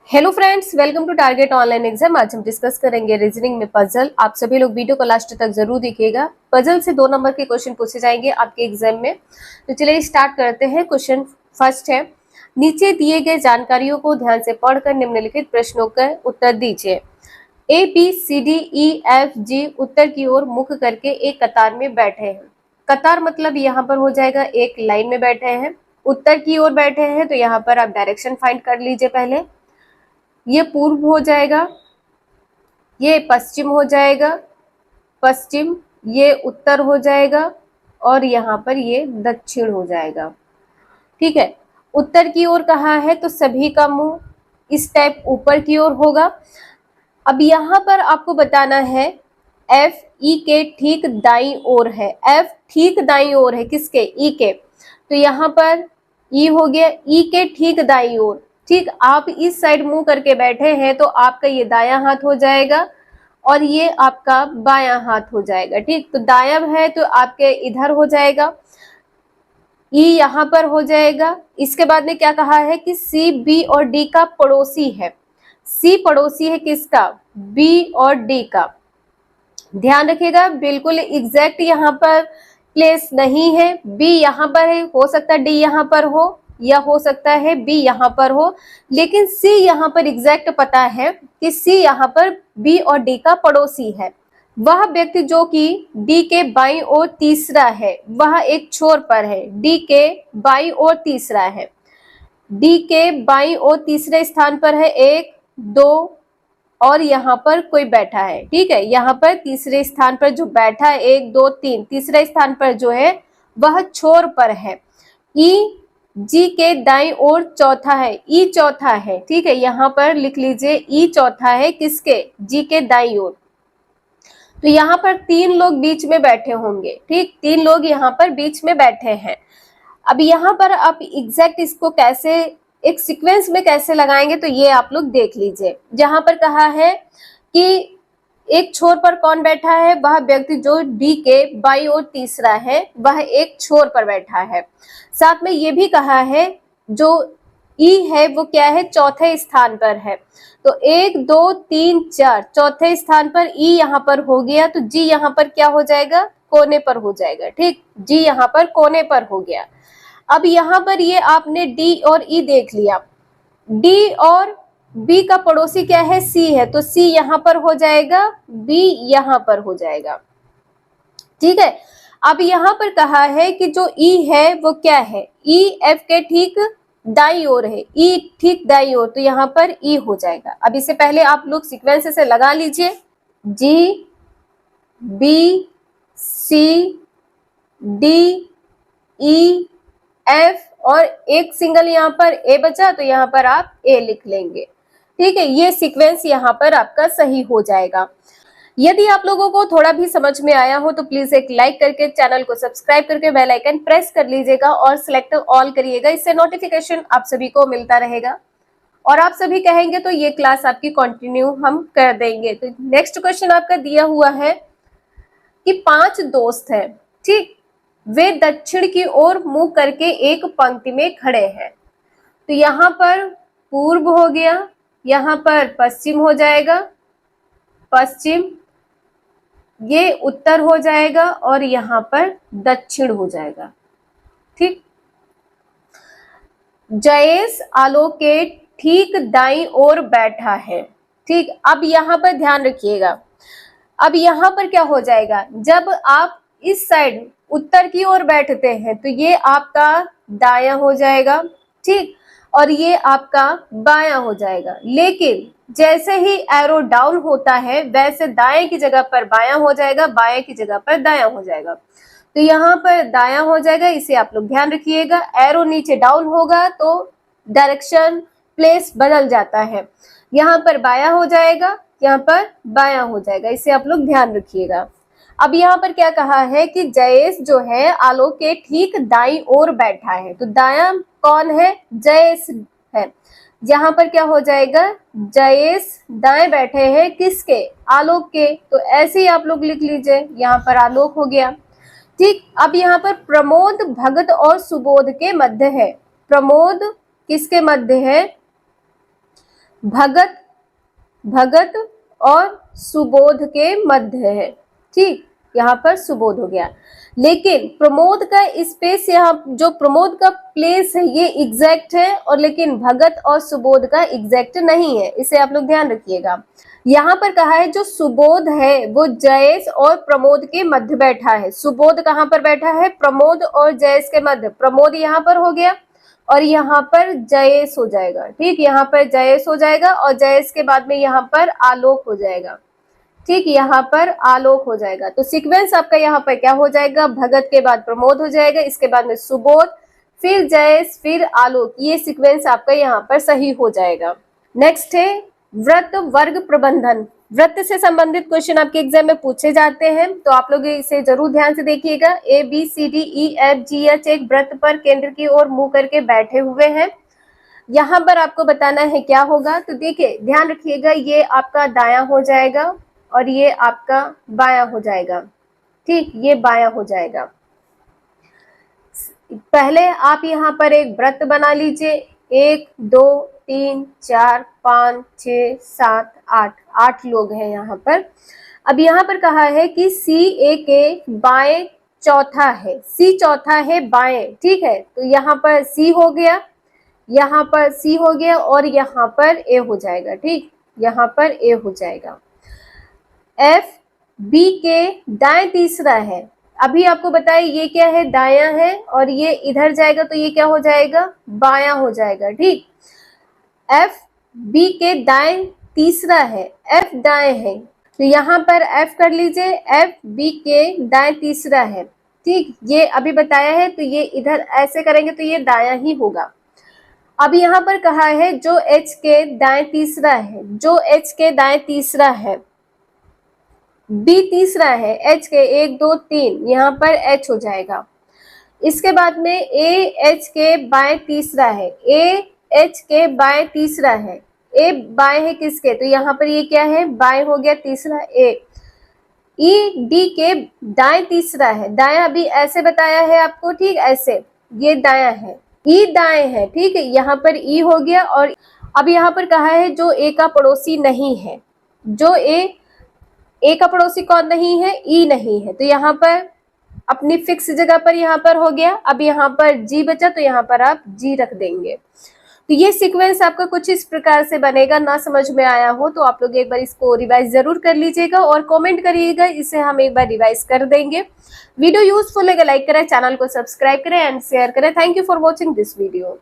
Hello friends, welcome to Target Online Exam. आज हम discuss करेंगे रीजनिंग में पजल। आप सभी लोग वीडियो को लास्ट तक जरूर देखिएगा। पजल से 2 नंबर के क्वेश्चन पूछे जाएंगे आपके एग्जाम में। तो चलिए स्टार्ट करते हैं। क्वेश्चन फर्स्ट है, नीचे दिए गए जानकारियों को ध्यान से पढ़कर निम्नलिखित प्रश्नों का उत्तर दीजिए। A B C D E F G उत्तर की ओर मुख करके एक कतार में बैठे हैं। कतार मतलब यहाँ पर हो जाएगा एक लाइन में बैठे हैं, उत्तर की ओर बैठे हैं। तो यहाँ पर आप डायरेक्शन फाइंड कर लीजिए। पहले ये पूर्व हो जाएगा, ये पश्चिम हो जाएगा, पश्चिम, ये उत्तर हो जाएगा और यहाँ पर ये दक्षिण हो जाएगा। ठीक है, उत्तर की ओर कहाँ है तो सभी का मुंह इस टाइप ऊपर की ओर होगा। अब यहाँ पर आपको बताना है एफ ई के ठीक दाईं ओर है। एफ ठीक दाईं ओर है, किसके? ई के। तो यहाँ पर ई हो गया, ई के ठीक दाईं ओर। ठीक, आप इस साइड मुंह करके बैठे हैं तो आपका ये दायां हाथ हो जाएगा और ये आपका बायां हाथ हो जाएगा। ठीक, तो दायां है तो आपके इधर हो जाएगा, ई यहाँ पर हो जाएगा। इसके बाद में क्या कहा है कि सी बी और डी का पड़ोसी है। सी पड़ोसी है किसका? बी और डी का। ध्यान रखिएगा, बिल्कुल एग्जैक्ट यहाँ पर प्लेस नहीं है। बी यहाँ पर है, हो सकता है डी यहाँ पर हो या हो सकता है बी यहाँ पर हो, लेकिन सी यहाँ पर एग्जैक्ट पता है कि सी यहाँ पर बी और डी का पड़ोसी है। वह व्यक्ति जो कि डी के बाईं ओर तीसरा है, वह एक छोर पर है। डी के बाईं ओर तीसरा है, डी के बाईं ओर तीसरे स्थान पर है, 1 2 और यहाँ पर कोई बैठा है। ठीक है, यहाँ पर तीसरे स्थान पर जो बैठा है 1 2 3, तीसरे स्थान पर जो है वह छोर पर है। ई जी के दाईं ओर चौथा है, ई चौथा है। ठीक है, यहाँ पर लिख लीजिए ई चौथा है, किसके? जी के दाईं ओर। तो यहाँ पर 3 लोग बीच में बैठे होंगे। ठीक, 3 लोग यहाँ पर बीच में बैठे हैं। अब यहाँ पर आप एग्जैक्ट इसको कैसे एक सीक्वेंस में कैसे लगाएंगे तो ये आप लोग देख लीजिए। जहां पर कहा है कि एक छोर पर कौन बैठा है, वह व्यक्ति जो डी के बाईं ओर तीसरा है, वह एक छोर पर बैठा है। साथ में ये भी कहा है जो ई है वो क्या है, चौथे स्थान पर है। तो 1 2 3 4 चौथे स्थान पर ई यहाँ पर हो गया, तो जी यहाँ पर क्या हो जाएगा, कोने पर हो जाएगा। ठीक, जी यहाँ पर कोने पर हो गया। अब यहाँ पर ये आपने डी और ई देख लिया। डी और बी का पड़ोसी क्या है, सी है, तो सी यहाँ पर हो जाएगा, बी यहाँ पर हो जाएगा। ठीक है, अब यहाँ पर कहा है कि जो ई है वो क्या है, ई एफ के ठीक दाईं ओर है, ई ठीक दाईं ओर, तो यहाँ पर ई हो जाएगा। अब इससे पहले आप लोग सीक्वेंस से लगा लीजिए, G B C D E F और एक सिंगल यहाँ पर ए बचा, तो यहाँ पर आप ए लिख लेंगे। ठीक है, ये सीक्वेंस यहाँ पर आपका सही हो जाएगा। यदि आप लोगों को थोड़ा भी समझ में आया हो तो प्लीज एक लाइक करके चैनल को सब्सक्राइब करके बेल आइकन प्रेस कर लीजिएगा और सिलेक्ट ऑल करिएगा। इससे नोटिफिकेशन आप सभी को मिलता रहेगा और आप सभी कहेंगे तो ये क्लास आपकी कंटिन्यू हम कर देंगे। तो नेक्स्ट क्वेश्चन आपका दिया हुआ है कि 5 दोस्त हैं। ठीक, वे दक्षिण की ओर मुंह करके एक पंक्ति में खड़े हैं। तो यहाँ पर पूर्व हो गया, यहाँ पर पश्चिम हो जाएगा, पश्चिम, ये उत्तर हो जाएगा और यहाँ पर दक्षिण हो जाएगा। ठीक, जयेश आलोक के ठीक दाईं ओर बैठा है। ठीक, अब यहाँ पर ध्यान रखिएगा। अब यहाँ पर क्या हो जाएगा, जब आप इस साइड उत्तर की ओर बैठते हैं तो ये आपका दायां हो जाएगा। ठीक, और ये आपका बायां हो जाएगा। लेकिन जैसे ही एरो डाउन होता है वैसे दाएं की जगह पर बायां हो जाएगा, बाएं की जगह पर दायां हो जाएगा। तो यहाँ पर दायां हो जाएगा, इसे आप लोग ध्यान रखिएगा। एरो नीचे डाउन होगा तो डायरेक्शन प्लेस बदल जाता है। यहाँ पर बायां हो जाएगा, यहाँ पर बायां हो जाएगा, इसे आप लोग ध्यान रखिएगा। अब यहाँ पर क्या कहा है कि जयेश जो है आलोक के ठीक दाईं ओर बैठा है। तो दायां कौन है, जयेश है। यहाँ पर क्या हो जाएगा, जयेश दाएं बैठे हैं किसके, आलोक के। तो ऐसे ही आप लोग लिख लीजिए, यहाँ पर आलोक हो गया। ठीक, अब यहाँ पर प्रमोद भगत और सुबोध के मध्य है। प्रमोद किसके मध्य है, भगत, भगत और सुबोध के मध्य है। ठीक, यहाँ पर सुबोध हो गया। लेकिन प्रमोद का स्पेस, यहाँ जो प्रमोद का प्लेस है ये एग्जैक्ट है, और लेकिन भगत और सुबोध का एग्जैक्ट नहीं है, इसे आप लोग ध्यान रखिएगा। यहाँ पर कहा है जो सुबोध है वो जयेश और प्रमोद के मध्य बैठा है। सुबोध कहाँ पर बैठा है? प्रमोद और जयेश के मध्य। प्रमोद यहाँ पर हो गया और यहाँ पर जयेश हो जाएगा। ठीक, यहाँ पर जयेश हो जाएगा और जयेश के बाद में यहाँ पर आलोक हो जाएगा। ठीक, यहाँ पर आलोक हो जाएगा। तो सीक्वेंस आपका यहाँ पर क्या हो जाएगा? भगत के बाद प्रमोद हो जाएगा, इसके बाद में सुबोध, फिर जयेश, फिर आलोक। ये सीक्वेंस आपका यहाँ पर सही हो जाएगा। नेक्स्ट है व्रत वर्ग प्रबंधन। व्रत से संबंधित क्वेश्चन आपके एग्जाम में पूछे जाते हैं, तो आप लोग इसे जरूर ध्यान से देखिएगा। ABCDEFGH एक व्रत पर केंद्र की ओर मुंह करके बैठे हुए हैं। यहाँ पर आपको बताना है क्या होगा। तो देखिए, ध्यान रखिएगा, ये आपका दायां हो जाएगा और ये आपका बायां हो जाएगा। ठीक, ये बायां हो जाएगा। पहले आप यहाँ पर एक व्रत बना लीजिए। 1 2 3 4 5 6 7 8, 8 लोग हैं यहाँ पर। अब यहाँ पर कहा है कि CA के बाएं चौथा है, C चौथा है बाएं। ठीक है, तो यहाँ पर C हो गया, यहाँ पर C हो गया और यहाँ पर A हो जाएगा। ठीक, यहाँ पर A हो जाएगा। F B के दाएं तीसरा है। अभी आपको बताया ये क्या है? दायां है, और ये इधर जाएगा तो ये क्या हो जाएगा? बायां हो जाएगा। ठीक, F B के दाएं तीसरा है, F दाएं है, तो यहाँ पर F कर लीजिए। F B के दाएं तीसरा है। ठीक, ये अभी बताया है, तो ये इधर ऐसे करेंगे तो ये दायां ही होगा। अब यहाँ पर कहा है जो H के दाएं तीसरा है, जो H के दाएं तीसरा है, B तीसरा है, H के 1 2 3, यहाँ पर H हो जाएगा। इसके बाद में A H के बाएं तीसरा है, A H के बाएं तीसरा है, A बाएं है किसके? तो यहाँ पर ये क्या है? बाएं हो गया तीसरा A। E D के दाएं तीसरा है, दायां अभी ऐसे बताया है आपको। ठीक, ऐसे, ये दायां है, E दाएं है। ठीक है, यहाँ पर E हो गया। और अब यहाँ पर कहा है जो A का पड़ोसी नहीं है, जो A का पड़ोसी कौन नहीं है? E नहीं है, तो यहाँ पर अपनी फिक्स जगह पर यहाँ पर हो गया। अब यहाँ पर G बचा, तो यहाँ पर आप G रख देंगे। तो ये सीक्वेंस आपका कुछ इस प्रकार से बनेगा। ना समझ में आया हो तो आप लोग एक बार इसको रिवाइज जरूर कर लीजिएगा और कमेंट करिएगा, इसे हम एक बार रिवाइज कर देंगे। वीडियो यूजफुल लगे लाइक करें, चैनल को सब्सक्राइब करें एंड शेयर करें। Thank you for watching this video.